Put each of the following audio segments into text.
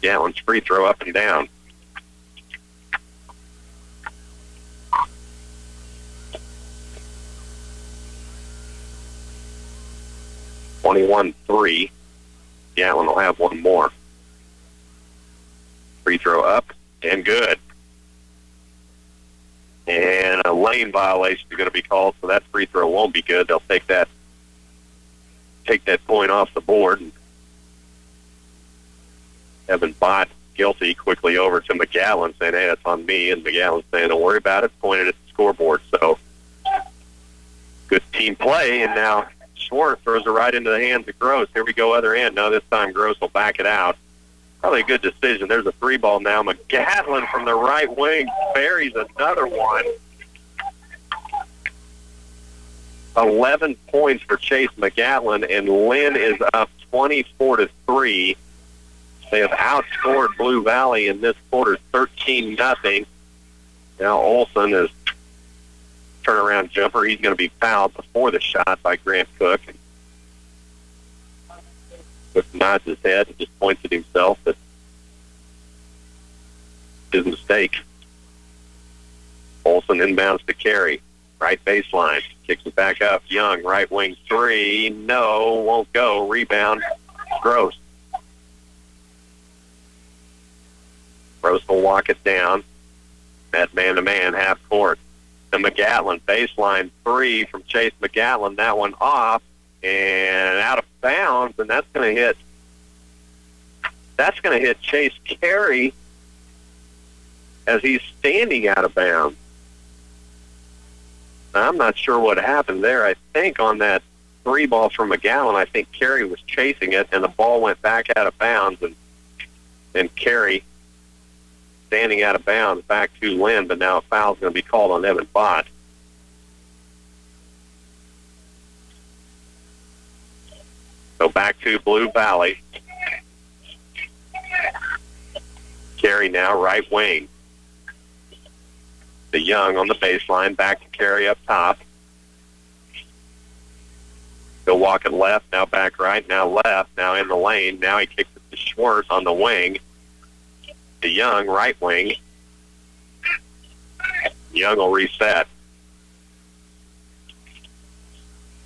McGowan's free throw up and down. (21-3). Gatlin will have one more. Free throw up and good. And a lane violation is going to be called, so that free throw won't be good. They'll take that point off the board. And Evan Bott, guilty, quickly over to McGowan, saying, hey, that's on me. And McGowan saying, don't worry about it. It's pointed at the scoreboard. So good team play. And now Schwartz throws it right into the hands of Gross. Here we go, other end. No, this time Gross will back it out. Probably a good decision. There's a three ball now. McGowan from the right wing buries another one. 11 points for Chase McGowan, and Lynn is up 24-3. They have outscored Blue Valley in this quarter 13-0. Now Olson is turnaround jumper. He's going to be fouled before the shot by Grant Cook. Cook nods his head and just points at himself. That's his mistake. Olson inbounds to Carey. Right baseline. Kicks it back up. Young, right wing three. No, won't go. Rebound. Gross. Gross will walk it down. At man-to-man, half court. To McGowan. Baseline three from Chase McGowan. That one off and out of bounds, and that's going to hit Chase Carey as he's standing out of bounds. Now, I'm not sure what happened there. I think on that three ball from McGowan, I think Carey was chasing it, and the ball went back out of bounds, and Carey standing out of bounds back to Lynn, but now a foul's going to be called on Evan Bott. So back to Blue Valley. Carey now right wing. The Young on the baseline, back to Carey up top. Still walking left, now back right, now left, now in the lane. Now he kicks it to Schwartz on the wing. The Young right wing. Young will reset.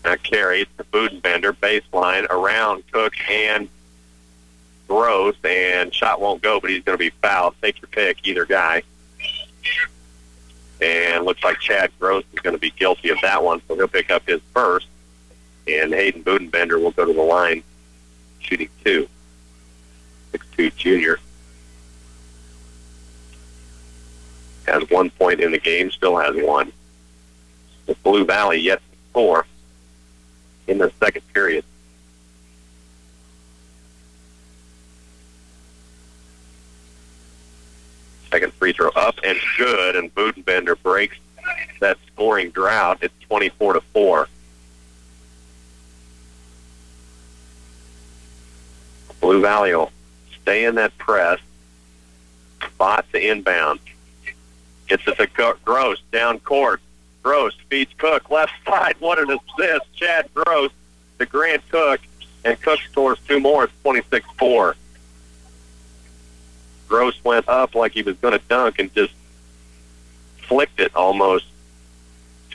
Now Carey to Budenbender, baseline, around Cook and Gross, and shot won't go, but he's going to be fouled. Take your pick, either guy. And looks like Chad Gross is going to be guilty of that one, so he'll pick up his first. And Hayden Budenbender will go to the line, shooting 2. 6'2" junior. Has 1 point in the game, still has one. The Blue Valley yet to score in the second period. Second free throw up and good, and Budenbender breaks that scoring drought. It's 24-4. Blue Valley will stay in that press. Bott to inbound. Gets it to Gross, down court. Gross feeds Cook, left side. What an assist. Chad Gross to Grant Cook, and Cook scores 2 more. It's 26-4. Gross went up like he was going to dunk and just flicked it almost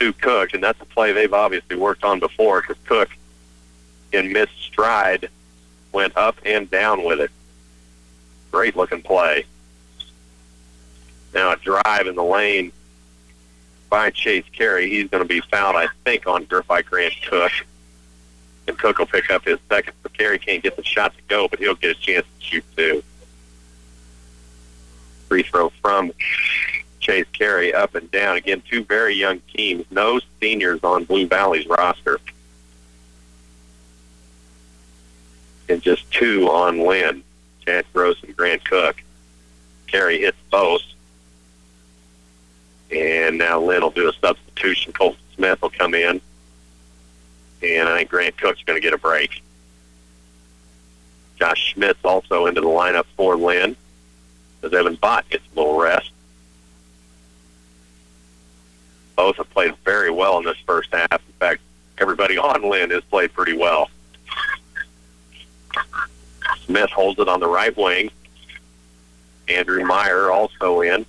to Cook, and that's a play they've obviously worked on before, because Cook, in mid-stride, went up and down with it. Great-looking play. Now a drive in the lane by Chase Carey. He's going to be fouled, I think, by Grant Cook. And Cook will pick up his second. So Carey can't get the shot to go, but he'll get a chance to shoot 2. Free throw from Chase Carey, up and down. Again, 2 very young teams. No seniors on Blue Valley's roster. And just 2 on Lynn. Chad Gross and Grant Cook. Carey hits both. And now Lynn will do a substitution. Colton Smith will come in. And I think Grant Cook's going to get a break. Josh Schmidt's also into the lineup for Lynn, as Evan Bott gets a little rest. Both have played very well in this first half. In fact, everybody on Lynn has played pretty well. Smith holds it on the right wing. Andrew Meyer also in.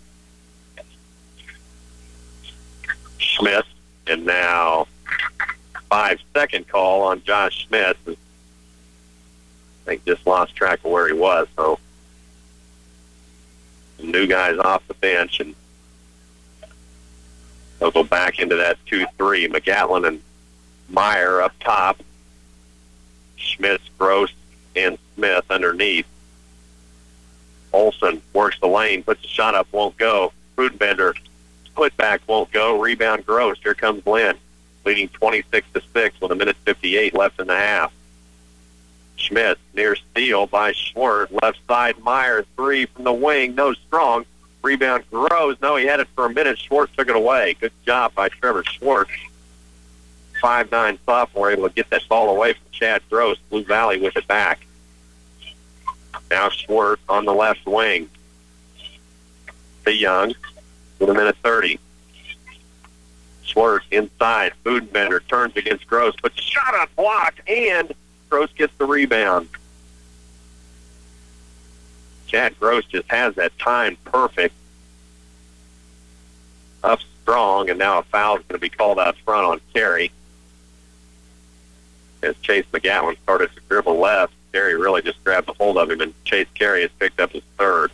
Schmidt, and now 5-second call on Josh Schmidt. I think just lost track of where he was, so some new guys off the bench, and they'll go back into that 2-3. McGatlin and Meyer up top. Schmitz, Gross, and Smith underneath. Olson works the lane, puts the shot up, won't go. Frudenbender, put back, won't go. Rebound, Gross. Here comes Lynn, leading 26-6 with 1:58 left in the half. Schmidt near steal by Schwartz. Left side, Meyer, 3 from the wing. No strong. Rebound, Gross. No, he had it for a minute. Schwartz took it away. Good job by Trevor Schwartz. 5'9" sophomore, able to get that ball away from Chad Gross. Blue Valley with it back. Now Schwartz on the left wing. To Young with 1:30. Schwartz inside. Frudenbender turns against Gross, puts a shot on block, and Gross gets the rebound. Chad Gross just has that time perfect. Up strong, and now a foul is going to be called out front on Carey. As Chase McGowan started to dribble left, Carey really just grabbed a hold of him, and Chase Carey has picked up his third.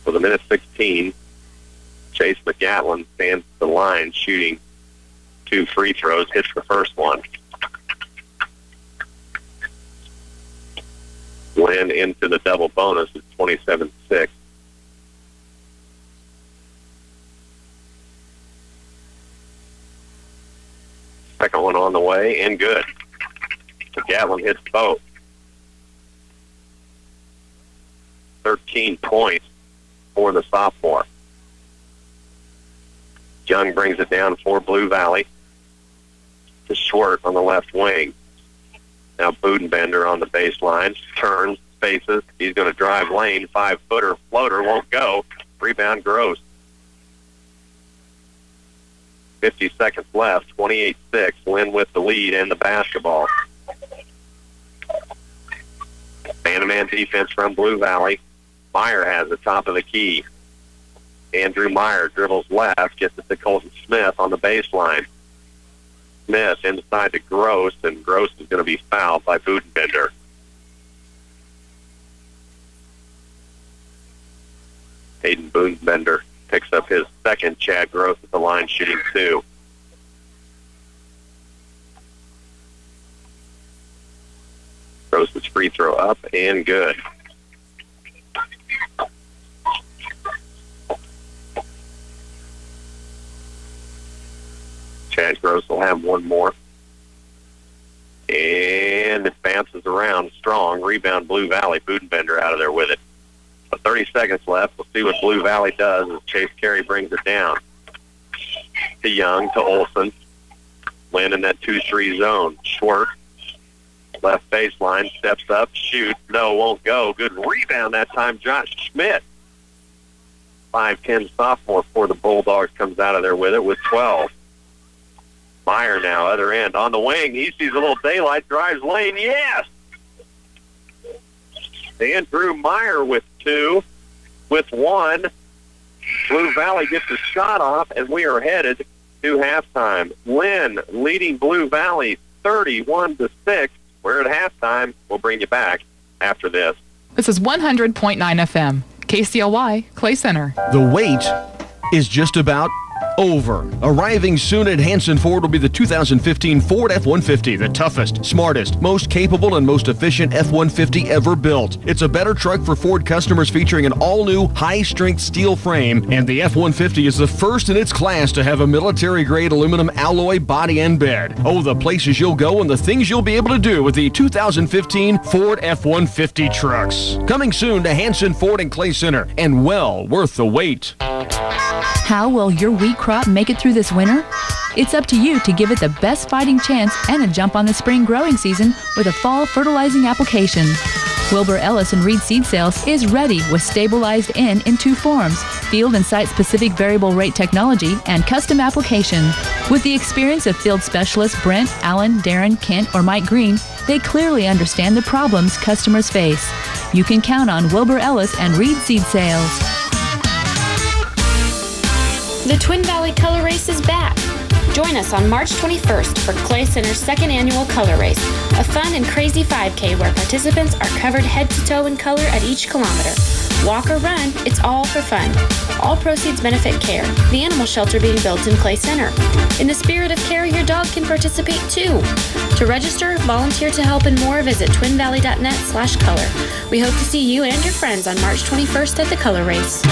With 1:16, Chase McGowan stands at the line shooting 2 free throws, hits the first one. Lynn into the double bonus at 27-6. Second one on the way, and good. McGowan hits both. 13 points for the sophomore. Young brings it down for Blue Valley to Schwartz on the left wing. Now Budenbender on the baseline, turns, spaces. He's going to drive lane, 5-footer, floater, won't go. Rebound, Gross. 50 seconds left, 28-6. Lynn with the lead and the basketball. Man-to-man defense from Blue Valley. Meyer has the top of the key. Andrew Meyer dribbles left, gets it to Colton Smith on the baseline. Smith inside to Gross, and Gross is going to be fouled by Budenbender. Hayden Budenbender picks up his second. Chad Gross at the line shooting 2. Gross's free throw up and good. Chad Gross will have one more. And it bounces around strong. Rebound, Blue Valley. Budenbender out of there with it. 30 seconds left. We'll see what Blue Valley does as Chase Carey brings it down. To Young, to Olson. Lynn in that 2-3 zone. Schwartz, left baseline, steps up, shoots. No, won't go. Good rebound that time, Josh Schmidt. 5'10" sophomore for the Bulldogs comes out of there with it with 12. Meyer now, other end, on the wing. He sees a little daylight, drives lane. Yes! Andrew Meyer with 2, with 1. Blue Valley gets the shot off, and we are headed to halftime. Lynn leading Blue Valley 31-6. We're at halftime. We'll bring you back after this. This is 100.9 FM, KCLY, Clay Center. The wait is just about over. Arriving soon at Hanson Ford will be the 2015 Ford F-150, the toughest, smartest, most capable, and most efficient F-150 ever built. It's a better truck for Ford customers, featuring an all-new, high-strength steel frame, and the F-150 is the first in its class to have a military-grade aluminum alloy body and bed. Oh, the places you'll go and the things you'll be able to do with the 2015 Ford F-150 trucks. Coming soon to Hanson Ford and Clay Center, and well worth the wait. How will your wheat crop make it through this winter? It's up to you to give it the best fighting chance and a jump on the spring growing season with a fall fertilizing application. Wilbur Ellis and Reed Seed Sales is ready with stabilized in 2 forms, field and site-specific variable rate technology, and custom application. With the experience of field specialists Brent, Alan, Darren, Kent, or Mike Green, they clearly understand the problems customers face. You can count on Wilbur Ellis and Reed Seed Sales. The Twin Valley Color Race is back. Join us on March 21st for Clay Center's second annual Color Race, a fun and crazy 5K where participants are covered head to toe in color at each kilometer. Walk or run, it's all for fun. All proceeds benefit CARE, the animal shelter being built in Clay Center. In the spirit of CARE, your dog can participate too. To register, volunteer to help, and more, visit twinvalley.net/color. We hope to see you and your friends on March 21st at the Color Race.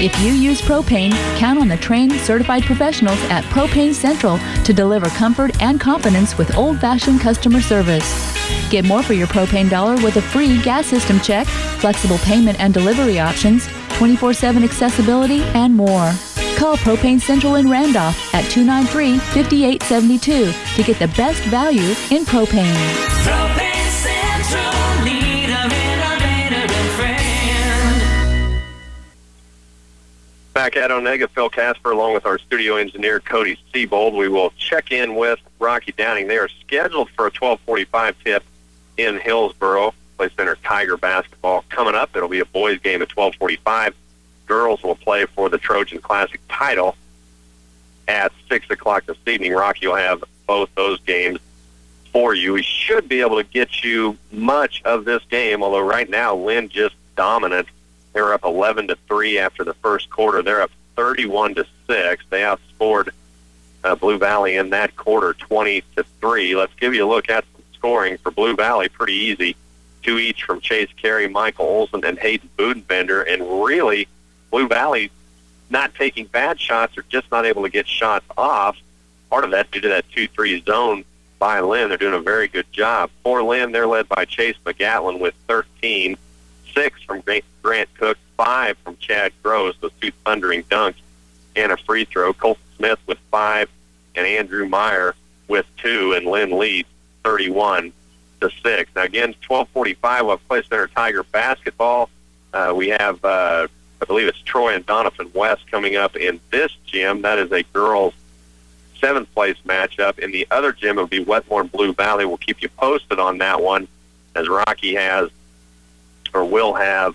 If you use propane, count on the trained, certified professionals at Propane Central to deliver comfort and confidence with old-fashioned customer service. Get more for your propane dollar with a free gas system check, flexible payment and delivery options, 24/7 accessibility, and more. Call Propane Central in Randolph at 293-5872 to get the best value in propane. Propane Central, need of innovator and friend. Back at Onaga, Phil Kasper, along with our studio engineer, Cody Seabold. We will check in with Rocky Downing. They are scheduled for a 12:45 tip in Hillsboro. Clay Center Tiger basketball coming up. It'll be a boys game at 12:45. Girls will play for the Trojan Classic title at 6 o'clock this evening. Rocky will have both those games for you. We should be able to get you much of this game, although right now Lynn just dominant. They're up 11-3 after the first quarter. They're up 31-6. They outscored Blue Valley in that quarter 20-3. Let's give you a look at some scoring for Blue Valley. Pretty easy. 2 each from Chase Carey, Michael Olson, and Hayden Budenbender. And really, Blue Valley not taking bad shots or just not able to get shots off. Part of that due to that 2-3 zone by Lynn. They're doing a very good job. For Lynn, they're led by Chase McGatlin with 13. 6 from Grant Cook, 5 from Chad Gross, those 2 thundering dunks and a free throw. Colton Smith with 5 and Andrew Meyer with 2, and Lynn leads 31-6. Now again, 12:45 of Clay Center Tiger basketball. We have, I believe it's Troy and Donovan West coming up in this gym. That is a girls' 7th place matchup. In the other gym, it will be Wetmore and Blue Valley. We'll keep you posted on that one, as Rocky has or will have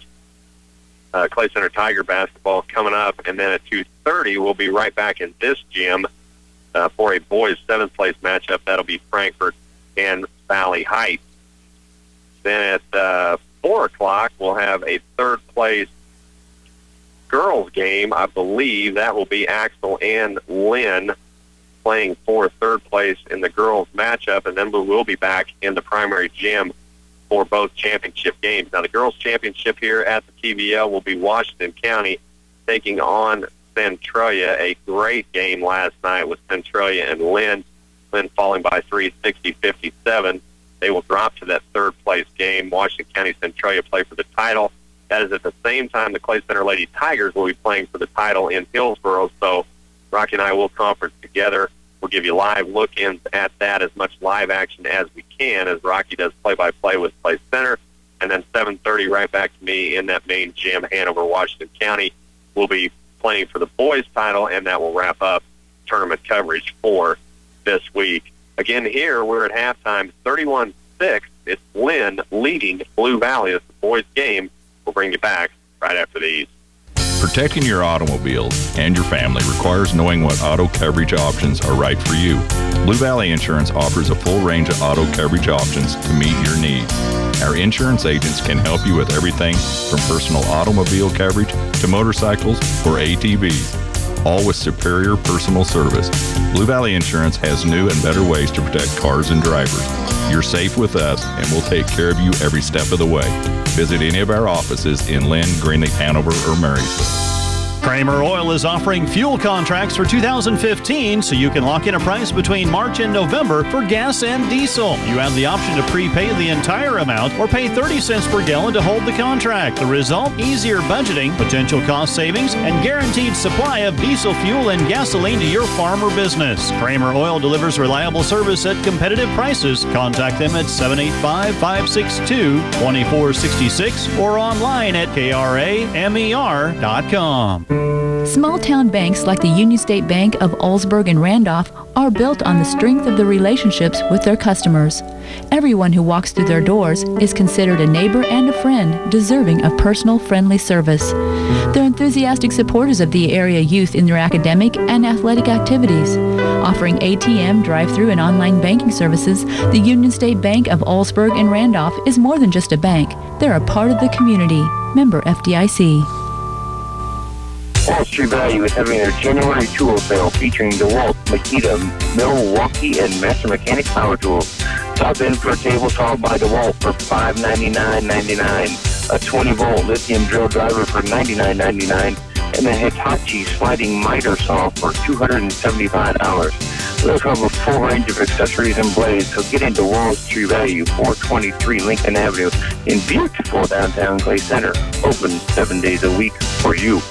Clay Center Tiger basketball coming up. And then at 2:30, we'll be right back in this gym for a boys' 7th place matchup. That'll be Frankfort and Valley Heights. Then at 4 o'clock, we'll have a 3rd place girls game. I believe that will be Axel and Lynn playing for 3rd place in the girls' matchup. And then we will be back in the primary gym for both championship games. Now, the girls' championship here at the TVL will be Washington County taking on Centralia. A great game last night with Centralia and Lynn. Lynn falling by 3, 60-57. They will drop to that 3rd place game. Washington County Centralia play for the title. That is at the same time the Clay Center Lady Tigers will be playing for the title in Hillsboro. So Rocky and I will conference together. We'll give you live look-ins at that, as much live action as we can, as Rocky does play-by-play with Clay Center. And then 7:30 right back to me in that main gym, Hanover, Washington County. We'll be playing for the boys' title, and that will wrap up tournament coverage for this week. Again, here we're at halftime, 31-6. It's Lynn leading Blue Valley. It's the boys' game. We'll bring you back right after these. Protecting your automobile and your family requires knowing what auto coverage options are right for you. Blue Valley Insurance offers a full range of auto coverage options to meet your needs. Our insurance agents can help you with everything from personal automobile coverage to motorcycles or ATVs, all with superior personal service. Blue Valley Insurance has new and better ways to protect cars and drivers. You're safe with us, and we'll take care of you every step of the way. Visit any of our offices in Lynn, Greenleaf, Hanover, or Marysville. Kramer Oil is offering fuel contracts for 2015, so you can lock in a price between March and November for gas and diesel. You have the option to prepay the entire amount or pay 30 cents per gallon to hold the contract. The result, easier budgeting, potential cost savings, and guaranteed supply of diesel fuel and gasoline to your farm or business. Kramer Oil delivers reliable service at competitive prices. Contact them at 785-562-2466 or online at kramer.com. Small-town banks like the Union State Bank of Oldsburg and Randolph are built on the strength of the relationships with their customers. Everyone who walks through their doors is considered a neighbor and a friend deserving of personal, friendly service. They're enthusiastic supporters of the area youth in their academic and athletic activities. Offering ATM, drive-through, and online banking services, the Union State Bank of Oldsburg and Randolph is more than just a bank. They're a part of the community. Member FDIC. Wall Street Value is having their January tool sale featuring DeWalt, Makita, Milwaukee, and Master Mechanic power tools. Stop in for a table saw by DeWalt for $599.99, a 20-volt lithium drill driver for $99.99, and a Hitachi sliding miter saw for $275. We also have a full range of accessories and blades, so get into Wall Street Value, 423 Lincoln Avenue in beautiful downtown Clay Center. Open 7 days a week for you.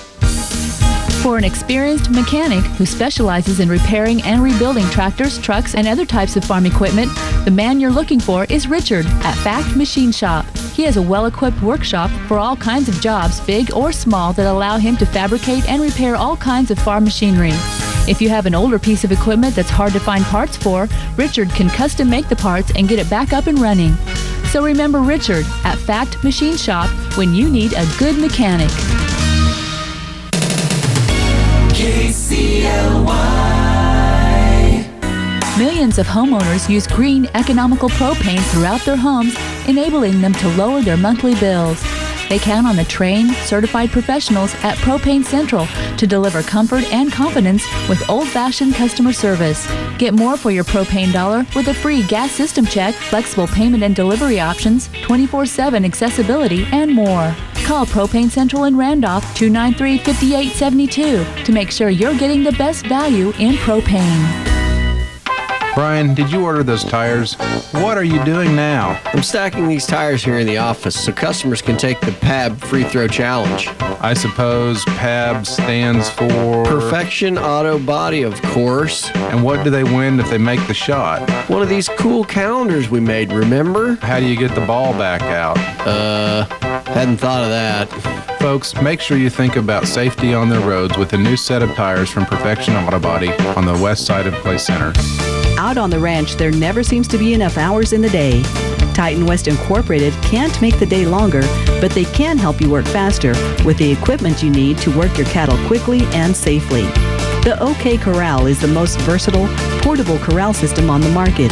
For an experienced mechanic who specializes in repairing and rebuilding tractors, trucks, and other types of farm equipment, the man you're looking for is Richard at Fact Machine Shop. He has a well-equipped workshop for all kinds of jobs, big or small, that allow him to fabricate and repair all kinds of farm machinery. If you have an older piece of equipment that's hard to find parts for, Richard can custom make the parts and get it back up and running. So remember Richard at Fact Machine Shop when you need a good mechanic. KCLY. Millions of homeowners use green, economical propane throughout their homes, enabling them to lower their monthly bills. They count on the trained, certified professionals at Propane Central to deliver comfort and confidence with old-fashioned customer service. Get more for your propane dollar with a free gas system check, flexible payment and delivery options, 24/7 accessibility, and more. Call Propane Central in Randolph 293-5872 to make sure you're getting the best value in propane. Brian, did you order those tires? What are you doing now? I'm stacking these tires here in the office so customers can take the PAB Free Throw Challenge. I suppose PAB stands for... Perfection Auto Body, of course. And what do they win if they make the shot? One of these cool calendars we made, remember? How do you get the ball back out? Hadn't thought of that. Folks, make sure you think about safety on the roads with a new set of tires from Perfection Auto Body on the west side of Clay Center. Out on the ranch, there never seems to be enough hours in the day. Titan West Incorporated can't make the day longer, but they can help you work faster with the equipment you need to work your cattle quickly and safely. The OK Corral is the most versatile, portable corral system on the market.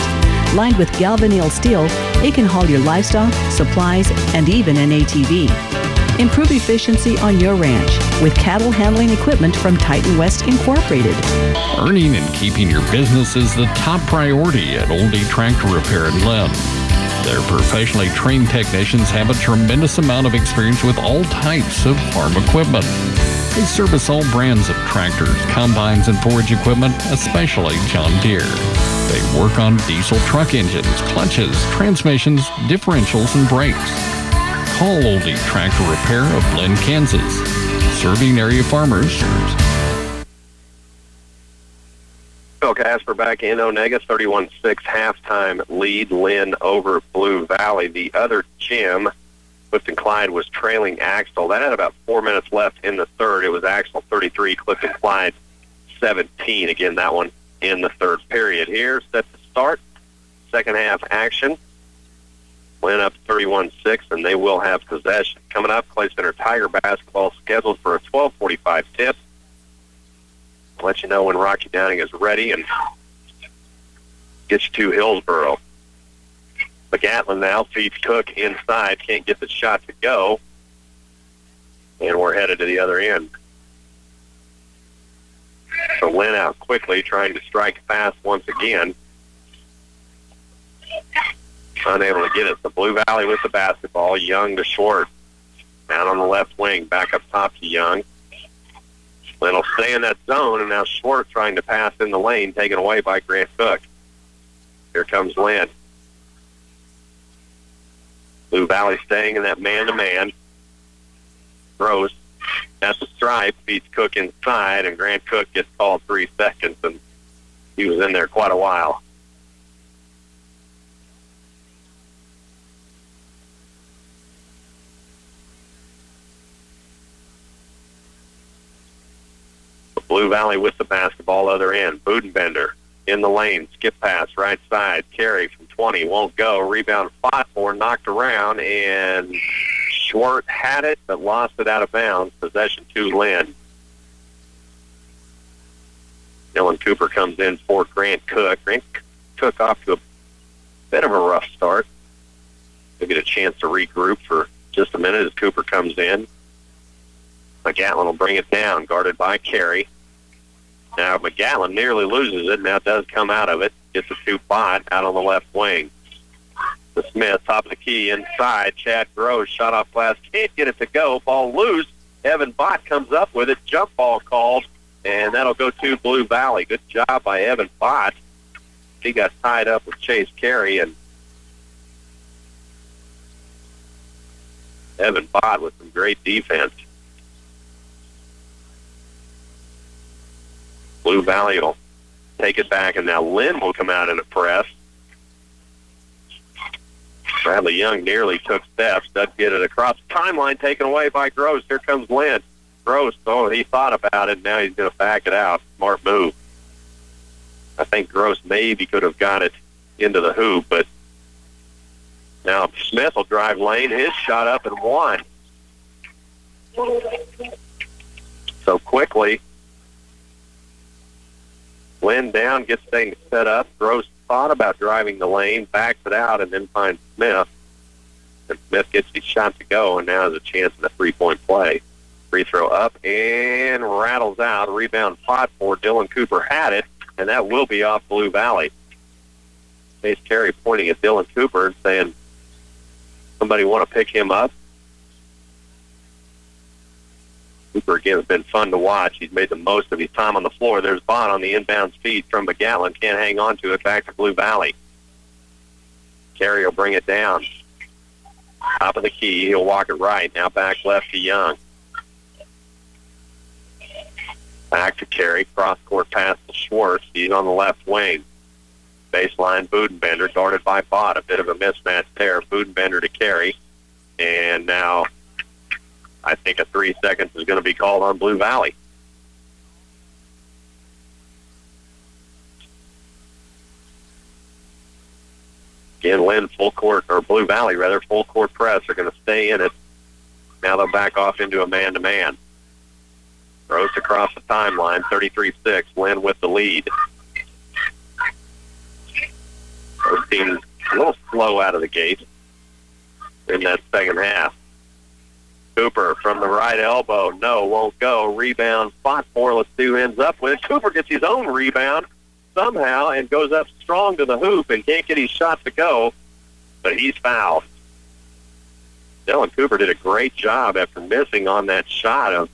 Lined with galvanneal steel, it can haul your livestock, supplies, and even an ATV. Improve efficiency on your ranch with cattle handling equipment from Titan West Incorporated. Earning and keeping your business is the top priority at Old D Tractor Repair in Lynn. Their professionally trained technicians have a tremendous amount of experience with all types of farm equipment. They service all brands of tractors, combines, and forage equipment, especially John Deere. They work on diesel truck engines, clutches, transmissions, differentials, and brakes. Call Old D Tractor Repair of Lynn, Kansas. Serving area farmers. Phil Kasper back in Onaga, 31-6 halftime lead. Lynn over Blue Valley. The other gym, Clifton Clyde, was trailing Axtell. That had about 4 minutes left in the third. It was Axtell 33, Clifton Clyde 17. Again, that one in the third period. Here, set to start. Second half action. Lynn up 31-6, and they will have possession. Coming up, Clay Center Tiger basketball scheduled for a 12:45 tip. I'll let you know when Rocky Downing is ready and get you to Hillsboro. McGatlin now feeds Cook inside, can't get the shot to go, and we're headed to the other end. So Lynn out quickly, trying to strike fast once again. Unable to get it. The Blue Valley with the basketball. Young to Short. Down on the left wing. Back up top to Young. Lynn will stay in that zone, and now Short trying to pass in the lane, taken away by Grant Cook. Here comes Lynn. Blue Valley staying in that man-to-man. Throws at the stripe, feeds Cook inside, and Grant Cook gets called 3 seconds, and he was in there quite a while. Blue Valley with the basketball, other end. Budenbender in the lane, skip pass, right side. Carry from 20, won't go. Rebound fought for, knocked around, and Schwartz had it, but lost it out of bounds. Possession to Lynn. Dylan Cooper comes in for Grant Cook. Grant Cook off to a bit of a rough start. He'll get a chance to regroup for just a minute as Cooper comes in. McGatlin will bring it down, guarded by Carey. Now McGatlin nearly loses it, now does come out of it. Gets a 2-bot out on the left wing. To Smith, top of the key, inside. Chad Gross, shot off glass, can't get it to go. Ball loose. Evan Bott comes up with it. Jump ball called, and that'll go to Blue Valley. Good job by Evan Bott. He got tied up with Chase Carey, and Evan Bott with some great defense. Blue Valley will take it back, and now Lynn will come out in a press. Bradley Young nearly took steps. Does get it across the timeline, taken away by Gross. Here comes Lynn. Gross, he thought about it. Now he's going to back it out. Smart move. I think Gross maybe could have got it into the hoop, but now Smith will drive lane. His shot up and one. So quickly, Lynn down, gets things set up. Gross thought about driving the lane, backs it out, and then finds Smith. And Smith gets his shot to go, and now has a chance in a three-point play. Free throw up and rattles out. Rebound fought for. Dylan Cooper had it, and that will be off Blue Valley. Chase Carey pointing at Dylan Cooper and saying, somebody want to pick him up? Cooper, again, has been fun to watch. He's made the most of his time on the floor. There's Bond on the inbound feed from McGatlin. Can't hang on to it. Back to Blue Valley. Carey will bring it down. Top of the key. He'll walk it right. Now back left to Young. Back to Carey. Cross-court pass to Schwartz. He's on the left wing. Baseline, Budenbender, guarded by Bott. A bit of a mismatch there. Budenbender to Carey. And now I think a 3 seconds is going to be called on Blue Valley. Again, Lynn full court, or Blue Valley rather, full court press. They're going to stay in it. Now they'll back off into a man-to-man. Gross across the timeline, 33-6. Lynn with the lead. Both teams a little slow out of the gate in that second half. Cooper from the right elbow. No, won't go. Rebound fought for. Let's see who ends up with it. Cooper gets his own rebound somehow and goes up strong to the hoop and can't get his shot to go, but he's fouled. Dylan Cooper did a great job after missing on that shot of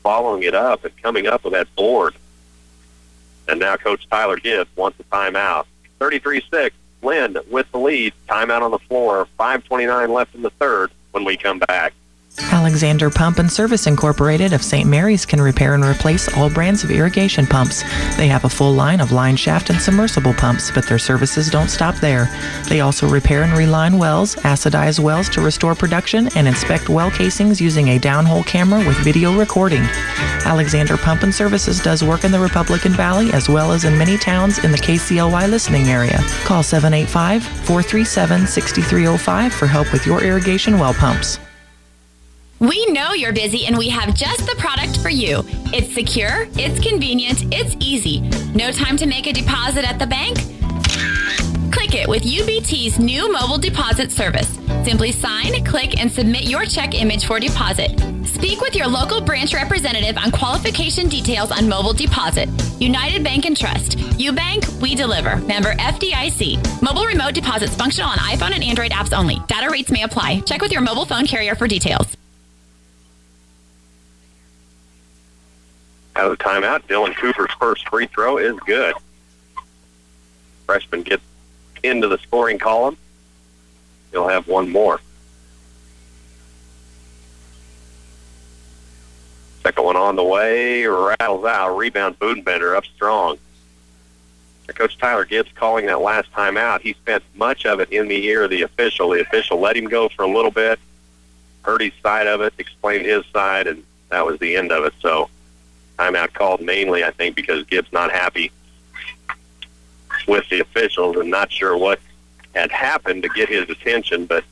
following it up and coming up with that board. And now Coach Tyler Gibbs wants a timeout. 33-6, Lynn with the lead. Timeout on the floor. 5:29 left in the third when we come back. Alexander Pump and Service Incorporated of St. Mary's can repair and replace all brands of irrigation pumps. They have a full line of line shaft and submersible pumps, but their services don't stop there. They also repair and reline wells, acidize wells to restore production, and inspect well casings using a downhole camera with video recording. Alexander Pump and Services does work in the Republican Valley as well as in many towns in the KCLY listening area. Call 785-437-6305 for help with your irrigation well pumps. We know you're busy and we have just the product for you. It's secure, it's convenient, it's easy. No time to make a deposit at the bank? Click it with UBT's new mobile deposit service. Simply sign, click, and submit your check image for deposit. Speak with your local branch representative on qualification details on mobile deposit. United Bank and Trust. You bank, we deliver. Member FDIC. Mobile remote deposits functional on iPhone and Android apps only. Data rates may apply. Check with your mobile phone carrier for details. Out of the timeout, Dylan Cooper's first free throw is good. Freshman gets into the scoring column. He'll have one more. Second one on the way, rattles out. Rebound, Budenbender up strong. Coach Tyler Gibbs calling that last timeout. He spent much of it in the ear of the official. The official let him go for a little bit, heard his side of it, explained his side, and that was the end of it. So Timeout called mainly, I think, because Gibbs not happy with the officials and not sure what had happened to get his attention, but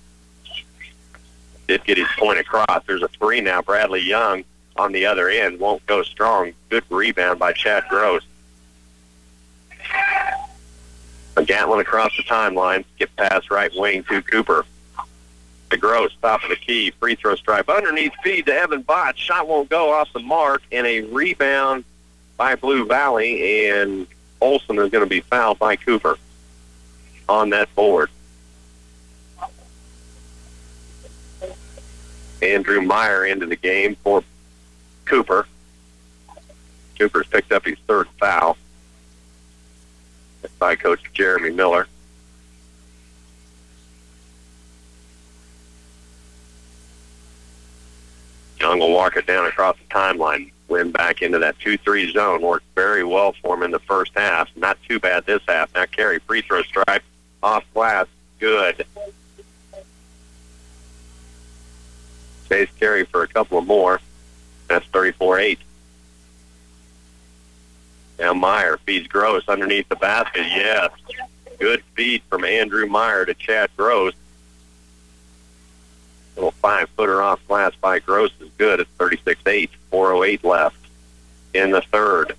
did get his point across. There's a 3 now. Bradley Young on the other end won't go strong. Good rebound by Chad Gross. Gatlin across the timeline. Skip pass right wing to Cooper. To Gross, top of the key. Free throw stripe. Underneath feed to Evan Bott. Shot won't go off the mark. And a rebound by Blue Valley. And Olson is going to be fouled by Cooper on that board. Andrew Meyer into the game for Cooper. Cooper's picked up his 3rd foul. That's by Coach Jeremy Miller. Young will walk it down across the timeline. Win back into that 2-3 zone. Worked very well for him in the first half. Not too bad this half. Now Carey, free throw stripe. Off glass. Good. Chase Carey for a couple of more. That's 34-8. Now Meyer feeds Gross underneath the basket. Yes. Good feed from Andrew Meyer to Chad Gross. Little 5-footer off glass by Gross is good at 36-8. 4:08 left in the third.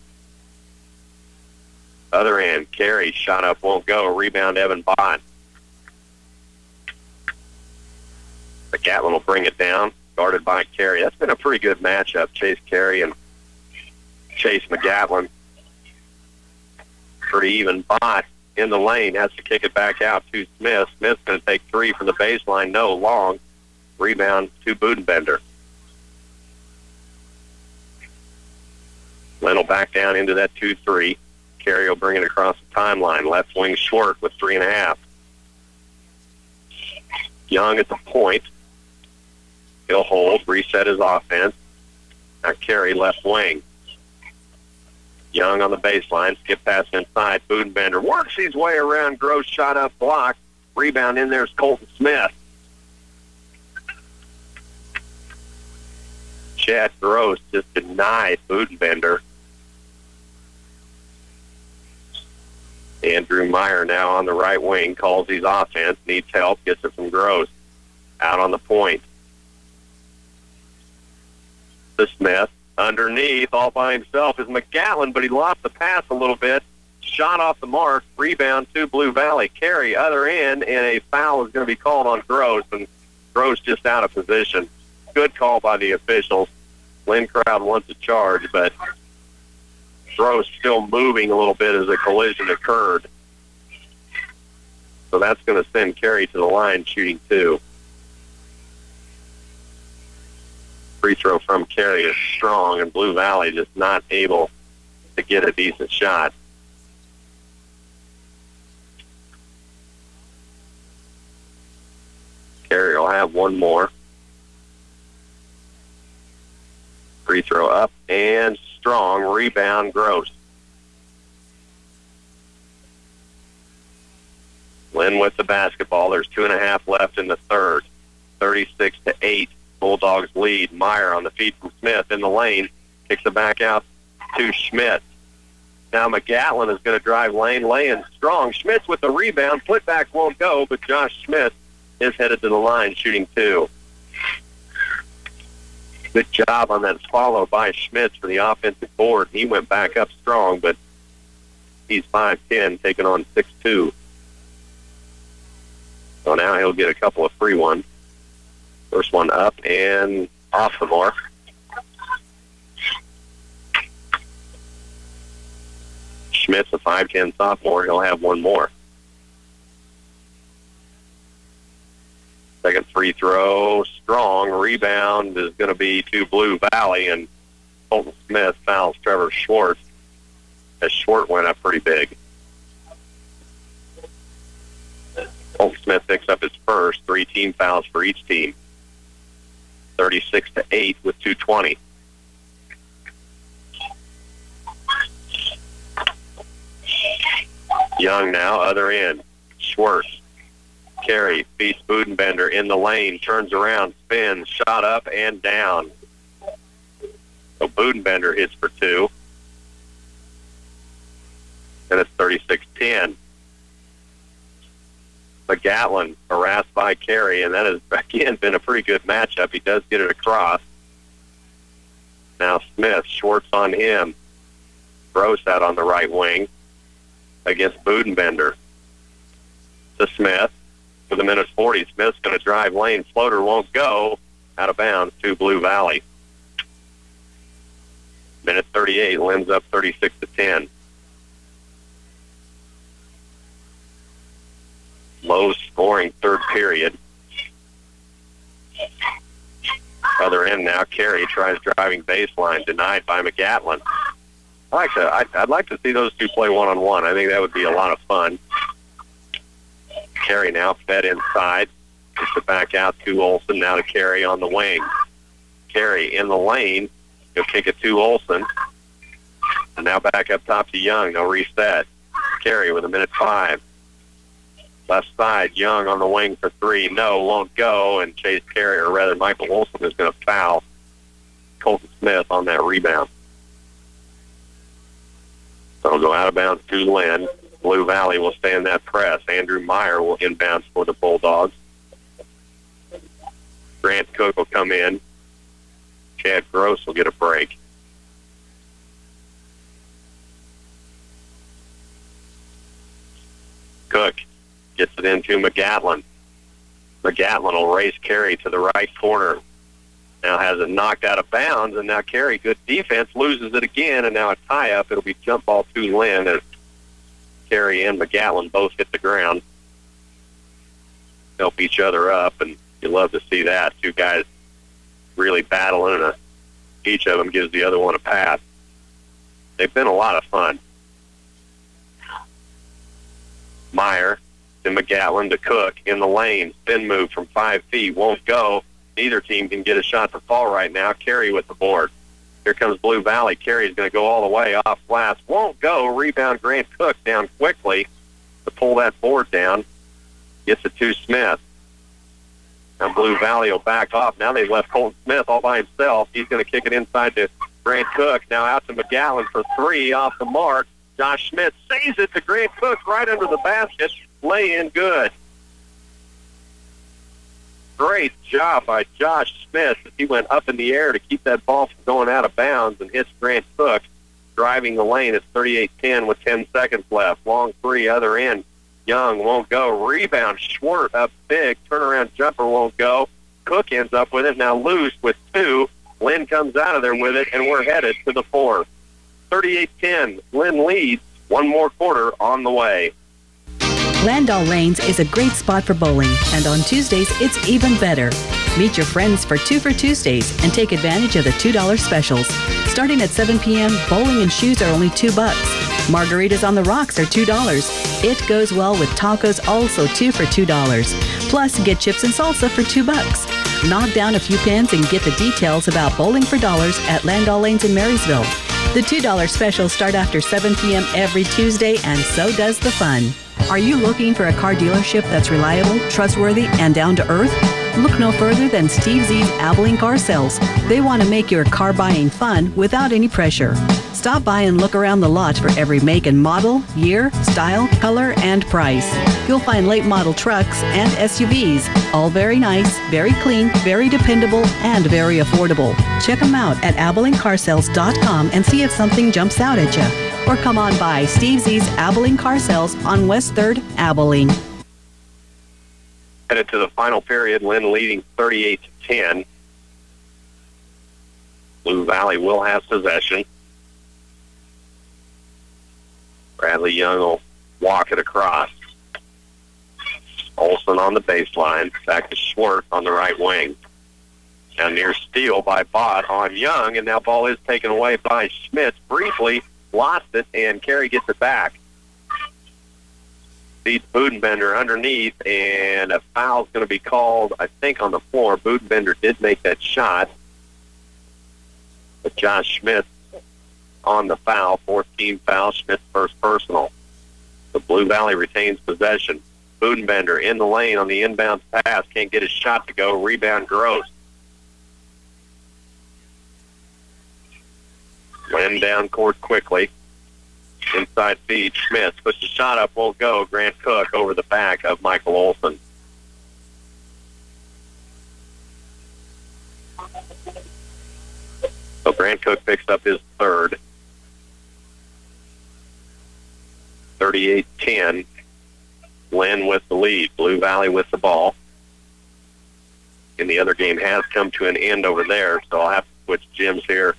Other end, Carey, shot up, won't go. Rebound, Evan Bott. The Gatlin will bring it down, guarded by Carey. That's been a pretty good matchup, Chase Carey and Chase McGatlin. Pretty even. Bott in the lane, has to kick it back out to Smith. Smith's going to take 3 from the baseline. No, long. Rebound to Budenbender. Lynn will back down into that 2-3. Carey will bring it across the timeline. Left wing short with 3.5. Young at the point. He'll hold, reset his offense. Now Carey left wing. Young on the baseline. Skip pass inside. Budenbender works his way around. Gross shot up block. Rebound in there's Colton Smith. Chad Gross just denied Budenbender. Andrew Meyer now on the right wing, calls his offense, needs help, gets it from Gross. Out on the point. To Smith. Underneath, all by himself, is McGatlin, but he lost the pass a little bit. Shot off the mark. Rebound to Blue Valley. Carey, other end, and a foul is going to be called on Gross, and Gross just out of position. Good call by the officials. Lynn Crowd wants a charge, but Gross still moving a little bit as a collision occurred. So that's going to send Carey to the line shooting 2. Free throw from Carey is strong, and Blue Valley just not able to get a decent shot. Carey will have one more. Free throw up and strong. Rebound, Gross. Lynn with the basketball. There's 2.5 left in the third. 36-8. Bulldogs lead. Meyer on the feed from Smith in the lane. Kicks it back out to Schmidt. Now McGatlin is going to drive lane. Laying strong. Schmidt with the rebound. Putback won't go, but Josh Schmidt is headed to the line shooting 2. Good job on that follow by Schmitz for the offensive board. He went back up strong, but he's 5'10", taking on 6'2". So now he'll get a couple of free ones. First one up and off the mark. Schmitz, a 5'10" sophomore. He'll have one more. Second free throw, strong. Rebound is going to be to Blue Valley, and Colton Smith fouls Trevor Schwartz. As Schwartz went up pretty big. Colton Smith picks up his first. 3 team fouls for each team. 36-8 with 2:20. Young now, other end. Schwartz. Carey beats Budenbender in the lane, turns around, spins, shot up and down. So Budenbender hits for 2. And it's 36-10. McGatlin harassed by Carey, and that has, again, been a pretty good matchup. He does get it across. Now Smith, Schwartz on him. Gross out on the right wing against Budenbender. To Smith for the minute 40. Smith's going to drive lane. Floater won't go. Out of bounds to Blue Valley. Minute 38. Lynn's up 36-10. Low-scoring third period. Other end now. Carey tries driving baseline, denied by McGatlin. I'd like to see those two play one-on-one. I think that would be a lot of fun. Carey now fed inside. Gets it back out to Olsen. Now to Carey on the wing. Carey in the lane. He'll kick it to Olsen. And now back up top to Young. They'll reset. Carey with a minute 5. Left side, Young on the wing for 3. No, won't go. And Chase Carey, or rather Michael Olsen, is going to foul Colton Smith on that rebound. So it'll go out of bounds to Lynn. Blue Valley will stay in that press. Andrew Meyer will inbounds for the Bulldogs. Grant Cook will come in. Chad Gross will get a break. Cook gets it into McGatlin. McGatlin will race Carey to the right corner. Now has it knocked out of bounds, and now Carey, good defense, loses it again, and now a tie-up. It'll be jump ball to Lynn as Carey and McGatlin both hit the ground. Help each other up, and you love to see that. Two guys really battling, and each of them gives the other one a pass. They've been a lot of fun. Meyer to McGatlin to Cook in the lane. Spin move from 5 feet. Won't go. Neither team can get a shot to fall right now. Carey with the board. Here comes Blue Valley. Carey's going to go all the way off glass. Won't go. Rebound Grant Cook down quickly to pull that board down. Gets it to Smith. Now Blue Valley will back off. Now they've left Colton Smith all by himself. He's going to kick it inside to Grant Cook. Now out to McGatlin for 3 off the mark. Josh Schmidt saves it to Grant Cook right under the basket. Lay in good. Great job by Josh Smith. He went up in the air to keep that ball from going out of bounds and hits Grant Cook. Driving the lane. It's 38-10 with 10 seconds left. Long 3, other end. Young won't go. Rebound. Schwartz up big. Turnaround jumper won't go. Cook ends up with it. Now loose with 2. Lynn comes out of there with it, and we're headed to the 4th. 38-10. Lynn leads. One more quarter on the way. Landau Lanes is a great spot for bowling, and on Tuesdays, it's even better. Meet your friends for 2 for Tuesdays and take advantage of the $2 specials. Starting at 7 p.m., bowling and shoes are only $2. Margaritas on the rocks are $2. It goes well with tacos, also 2 for $2. Plus, get chips and salsa for $2. Knock down a few pins and get the details about bowling for dollars at Landau Lanes in Marysville. The $2 specials start after 7 p.m. every Tuesday, and so does the fun. Are you looking for a car dealership that's reliable, trustworthy, and down to earth? Look no further than Steve Z's Abilene Car Sales. They want to make your car buying fun without any pressure. Stop by and look around the lot for every make and model, year, style, color, and price. You'll find late model trucks and SUVs, all very nice, very clean, very dependable, and very affordable. Check them out at AbileneCarSales.com and see if something jumps out at you. Or come on by Steve Z's Abilene Car Sales on West 3rd, Abilene. Headed to the final period, Lynn leading 38-10. Blue Valley will have possession. Bradley Young will walk it across. Olsen on the baseline. Back to Schwartz on the right wing. Now near steal by Bott on Young, and now ball is taken away by Schmitz. Briefly lost it, and Carey gets it back. Beats Budenbender underneath, and a foul's going to be called, I think, on the floor. Budenbender did make that shot. But Josh Schmitz on the foul, 14 foul, Schmitz first personal. The Blue Valley retains possession. Budenbender in the lane on the inbound pass. Can't get his shot to go. Rebound Gross. Lynn down court quickly. Inside feed, Smith puts the shot up, won't go. Grant Cook over the back of Michael Olson. So Grant Cook picks up his third. 38-10. Lynn with the lead. Blue Valley with the ball. And the other game has come to an end over there, so I'll have to switch gyms here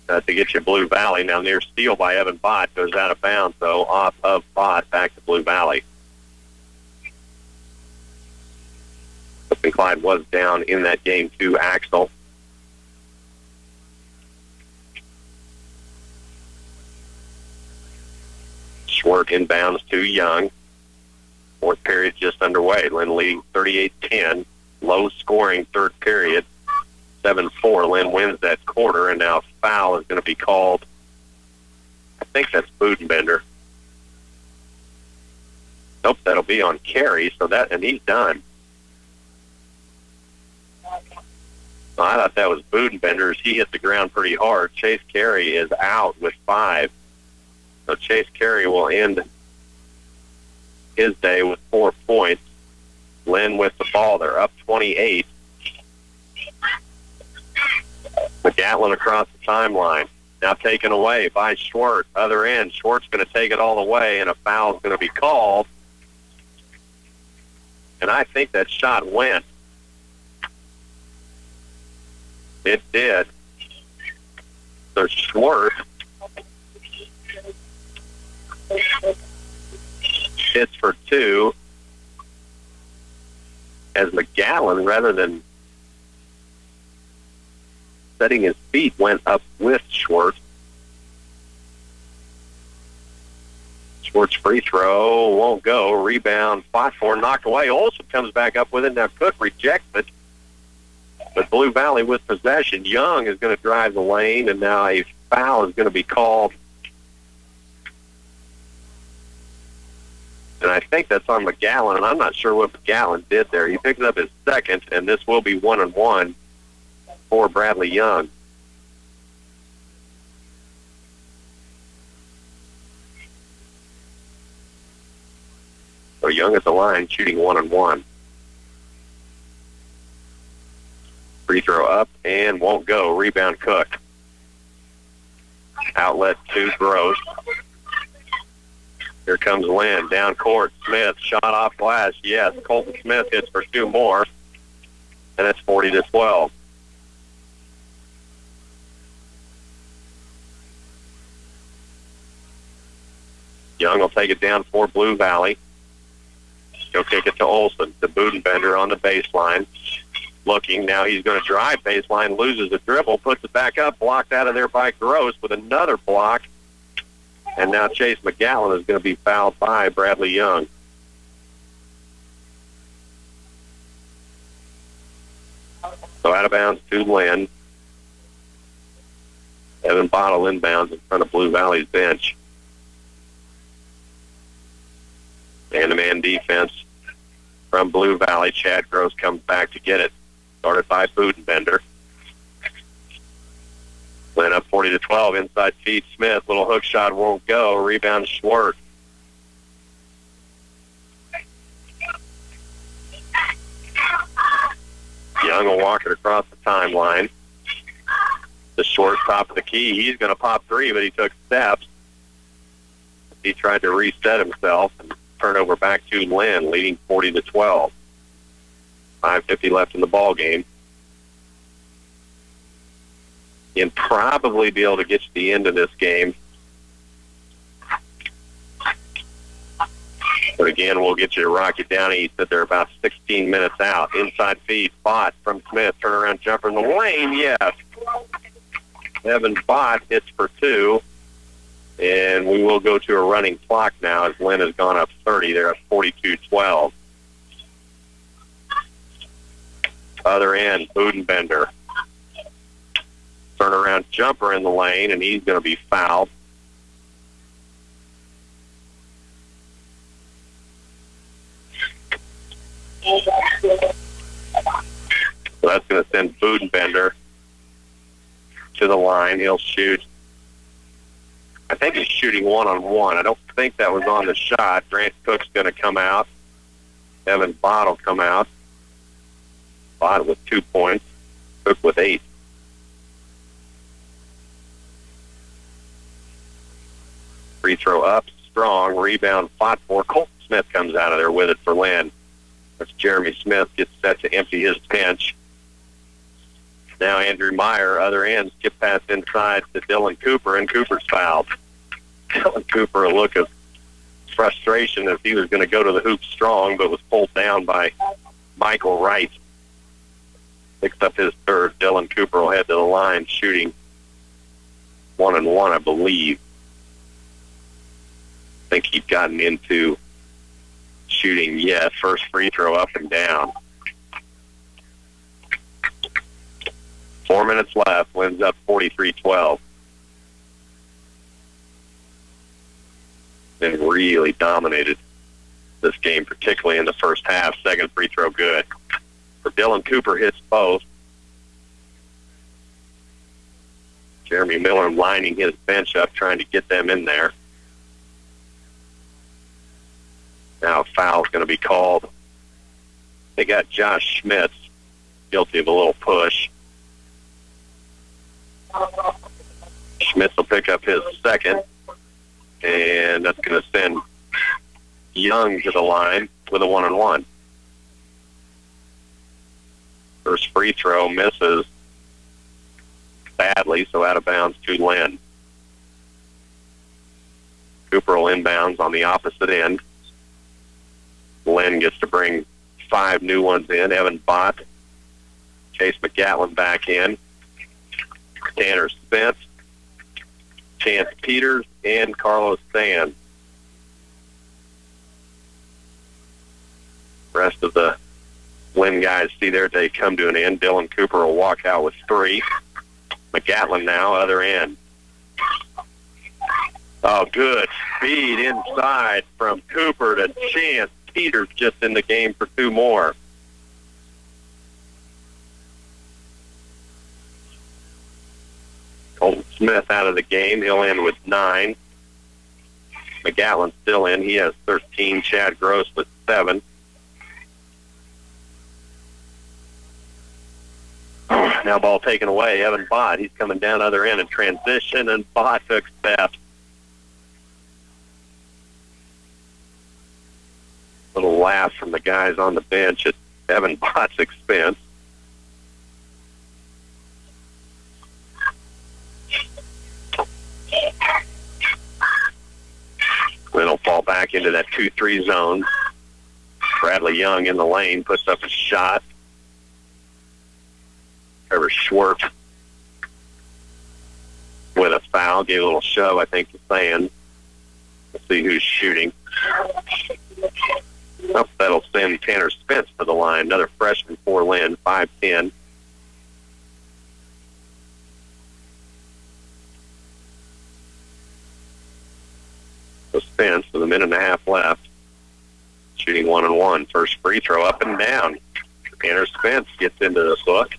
to get you Blue Valley. Now near steal by Evan Bott goes out of bounds, so off of Bott back to Blue Valley. And Clyde was down in that game too, Axel. Schwartz inbounds to Young. Fourth period just underway. Lynn leading 38-10. Low scoring third period. 7-4. Lynn wins that quarter, and now foul is going to be called. I think that's Budenbender. Nope, that'll be on Carey. And he's done. Well, I thought that was Budenbender as he hit the ground pretty hard. Chase Carey is out with 5. So Chase Carey will end his day with 4 points. Lynn with the ball. They're up 28. McGatlin across the timeline. Now taken away by Schwartz. Other end. Schwartz going to take it all the way, and a foul is going to be called. And I think that shot went. It did. So Schwartz hits for 2 as McGowan, rather than setting his feet, went up with Schwartz. Schwartz free throw won't go. Rebound, fought for, knocked away. Olsen comes back up with it. Now Cook rejects it. But Blue Valley with possession. Young is going to drive the lane, and now a foul is going to be called. And I think that's on McGowan, and I'm not sure what McGowan did there. He picked up his second, and this will be 1-1 for Bradley Young. So Young at the line, shooting 1-1. Free throw up and won't go. Rebound Cook. Outlet to Gross. Here comes Lynn. Down court. Smith. Shot off glass. Yes. Colton Smith hits for 2 more. And it's 40-12. Young will take it down for Blue Valley. He'll kick it to Olsen. To Budenbender on the baseline. Looking. Now he's going to drive baseline. Loses the dribble. Puts it back up. Blocked out of there by Gross with another block. And now Chase McGowan is going to be fouled by Bradley Young. So out of bounds to Lynn. Evan Bottle inbounds in front of Blue Valley's bench. Man-to-man defense from Blue Valley. Chad Gross comes back to get it. Started by Budenbender. Lynn up 40-12. Inside feed Smith. Little hook shot won't go. Rebound Schwartz. Young will walk it across the timeline. The Schwartz top of the key. He's going to pop 3, but he took steps. He tried to reset himself and turn over back to Lynn, leading 40-12. 5:50 left in the ball game. And probably be able to get to the end of this game. But again, we'll get you to Rocky Downey. He said they're about 16 minutes out. Inside feed, Bott from Smith. Turnaround jumper in the lane, yes. Evan Bott hits for 2. And we will go to a running clock now as Lynn has gone up 30. They're at 42-12. Other end, Budenbender. Turnaround jumper in the lane, and he's going to be fouled. So that's going to send Budenbender to the line. He'll shoot think he's shooting one-on-one. I don't think that was on the shot. Grant Cook's going to come out. Evan Bott will come out. Bott with 2 points. Cook with 8. Free throw up, strong. Rebound fought for. Colton Smith comes out of there with it for Lynn. That's Jeremy Smith gets set to empty his bench. Now Andrew Meyer, other end, skip pass inside to Dylan Cooper, and Cooper's fouled. Dylan Cooper, a look of frustration as he was going to go to the hoop strong, but was pulled down by Michael Wright. Picks up his third. Dylan Cooper will head to the line shooting 1-1, I believe. I think he'd gotten into shooting, yes. First free throw up and down. 4 minutes left. Lynn's up 43-12. Been really dominated this game, particularly in the first half. Second free throw good. For Dylan Cooper, hits both. Jeremy Miller lining his bench up, trying to get them in there. Now a foul's going to be called. They got Josh Schmitz guilty of a little push. Schmitz will pick up his second, and that's going to send Young to the line with a 1-on-1. First free throw misses badly, so out of bounds to Lynn. Cooper will inbounds on the opposite end. Lynn gets to bring 5 new ones in. Evan Bott, Chase McGatlin back in. Tanner Spence, Chance Peters, and Carlos Sands. Rest of the Lynn guys see their day come to an end. Dylan Cooper will walk out with 3. McGatlin now, other end. Oh, good speed inside from Cooper to Chance Peters, just in the game for 2 more. Colton Smith out of the game. He'll end with 9. McGatlin's still in. He has 13. Chad Gross with 7. Now ball taken away. Evan Bott, he's coming down other end in transition, and Bott took steps. Little laugh from the guys on the bench at Evan Bott's expense. Then he'll fall back into that 2-3 zone. Bradley Young in the lane puts up a shot. Trevor Schwartz with a foul. Gave a little shove, I think, to Sands. Let's see who's shooting. Oh, that'll send Tanner Spence to the line. Another freshman for Lynn, 5'10". So Spence with a minute and a half left. Shooting 1-on-1. First free throw up and down. Tanner Spence gets into the book.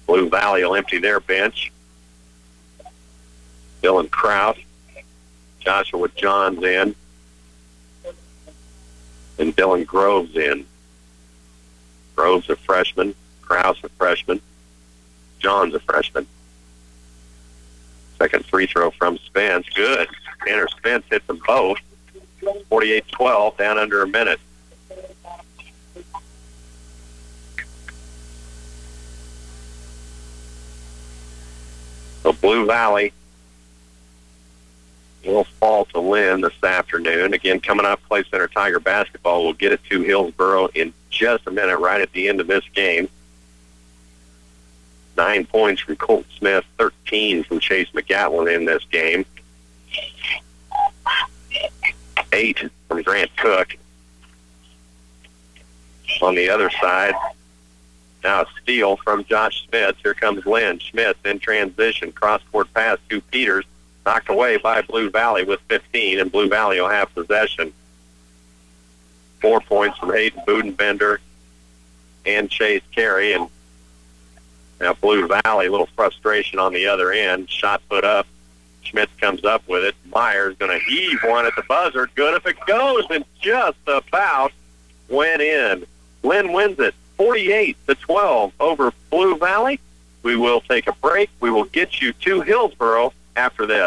Blue Valley will empty their bench. Dylan Kraus, Joshua Johns in, and Dylan Groves in. Groves a freshman, Kraus a freshman, Johns a freshman. Second free throw from Spence, good. Tanner Spence hit them both. 48-12, down under a minute. So Blue Valley will fall to Lynn this afternoon. Again, coming up, Clay Center Tiger basketball. We'll get it to Hillsboro in just a minute, right at the end of this game. 9 points from Colt Smith, 13 from Chase McGatlin in this game. 8 from Grant Cook. On the other side, now a steal from Josh Schmitz. Here comes Lynn. Schmitz in transition. Cross-court pass to Peters. Knocked away by Blue Valley with 15, and Blue Valley will have possession. 4 points from Hayden Budenbender and Chase Carey. And now Blue Valley, a little frustration on the other end. Shot put up Schmitz comes up with it. Meyer's going to heave one at the buzzer. Good if it goes, and just about went in. Lynn wins it 48-12 over Blue Valley. We will take a break. We will get you to Hillsboro after this.